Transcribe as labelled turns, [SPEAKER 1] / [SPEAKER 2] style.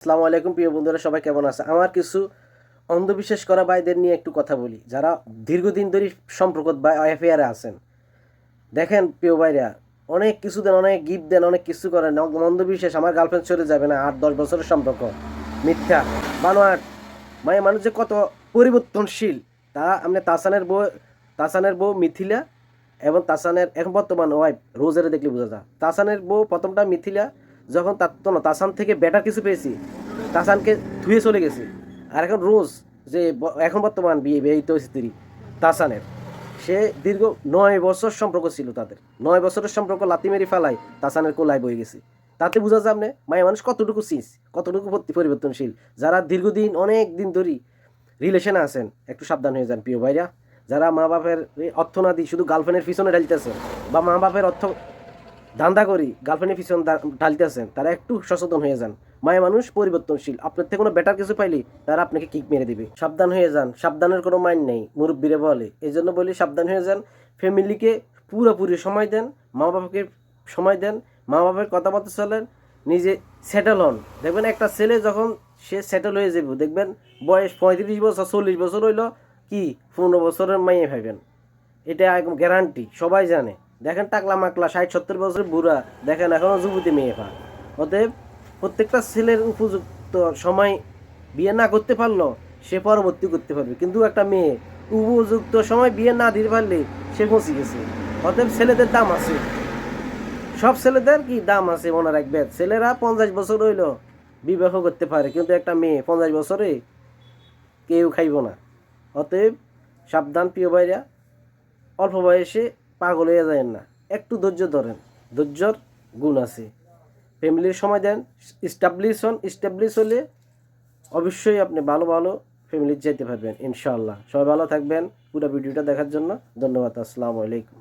[SPEAKER 1] আসসালামু আলাইকুম প্রিয় বন্ধুরা, সবাই কেমন আছে? আমার কিছু অন্ধবিশ্বাস করা ভাইদের নিয়ে একটু কথা বলি, যারা দীর্ঘদিন ধরে সম্পর্ক বা অ্যাফেয়ারে আছেন। দেখেন প্রিয় ভাইরা, অনেক কিছু দেন, অনেক গিফট দেন, অনেক কিছু করেন, অন্ধবিশ্বাস আমার গার্লফ্রেন্ড চলে যাবে না, 8-10 বছরের সম্পর্ক মিথ্যা বানোয়াট। মানে মানুষ যে কত পরিবর্তনশীল তা আপনি তাসানের বউ মিথিলা এবং তাসানের এখন বর্তমান ওয়াইফ রোজের দেখলে বোঝা যায়। তাসানের বউ প্রথমটা মিথিলা, যখন তাসান থেকে বেটার কিছু পেয়েছি, তাসানকে ধুয়ে চলে গেছে। আর এখন রোজ যে এখন বর্তমান বিবাহিত স্ত্রী তাসানের, সে দীর্ঘ 9 বছর সম্পর্ক ছিল তাদের। 9 বছরের সম্পর্ক লাতি মেরি ফেলাই তাসানের কোলায় বয়ে গেছে। তাতে বোঝা যায় আপনি মায়ের মানুষ কতটুকু চিজ, কতটুকু পরিবর্তনশীল। যারা দীর্ঘদিন অনেক দিন ধরে রিলেশনে আছেন, একটু সাবধান হয়ে যান প্রিয় ভাইরা। যারা মা বাপের অর্থ না দিয়ে শুধু গার্লফ্রেন্ডের পিছনে ঢালতেছেন, বা মা বাপের অর্থ ধান্দা করি গার্লফ্রেন্ডের পিছনে ঢালতেছেন, তারা একটু সচেতন হয়ে যান। মায়ের মানুষ পরিবর্তনশীল, আপনার থেকে কোনো বেটার কিছু পাইলে তারা আপনাকে কিক মেরে দিবে। সাবধান হয়ে যান, সাবধানের কোনো মাইন্ড নেই, মুরব্বীরে বলে। এই জন্য বলি সাবধান হয়ে যান। ফ্যামিলিকে পুরোপুরি সময় দেন, মা বাবাকে সময় দেন, মা বাবার কথা মতো চলেন, নিজে সেটেল হন। দেখবেন একটা ছেলে যখন সে সেটেল হয়ে যাবে, দেখবেন বয়স 35 বছর 40 বছর হইল কি 15 বছরের মাইয়ে ভাইবেন। এটা একদম গ্যারান্টি, সবাই জানে। দেখেন টাকলা মাকলা 60-70 বছরের বুড়া, দেখেন এখনও যুবতী মেয়ে পা। অতএব প্রত্যেকটা ছেলের উপযুক্ত সময় বিয়ে না করতে পারলো সে পরবর্তী করতে পারবে, কিন্তু একটা মেয়ে উপযুক্ত সময় বিয়ে না দিতে পারলে সে পৌঁছে গেছে। অতএব ছেলেদের দাম আছে, সব ছেলেদের কি দাম আছে মনে রাখবেন। ছেলেরা 50 বছর হইল বিবাহ করতে পারে, কিন্তু একটা মেয়ে 50 বছরে কেউ খাইব না। অতএব সাবধান প্রিয় ভাইরা, অল্প বয়সে পাগল হয়ে যায় না, একটু ধৈর্য ধরেন, ধৈর্যর গুণ আছে। ফ্যামিলির সময় দেন, স্টাবলিশ হলে অবশ্যই আপনি ভালো ভালো ফ্যামিলিতে যেতে পারবেন ইনশাআল্লাহ। সবাই ভালো থাকবেন। পুরো ভিডিওটা দেখার জন্য ধন্যবাদ। আসসালামু আলাইকুম।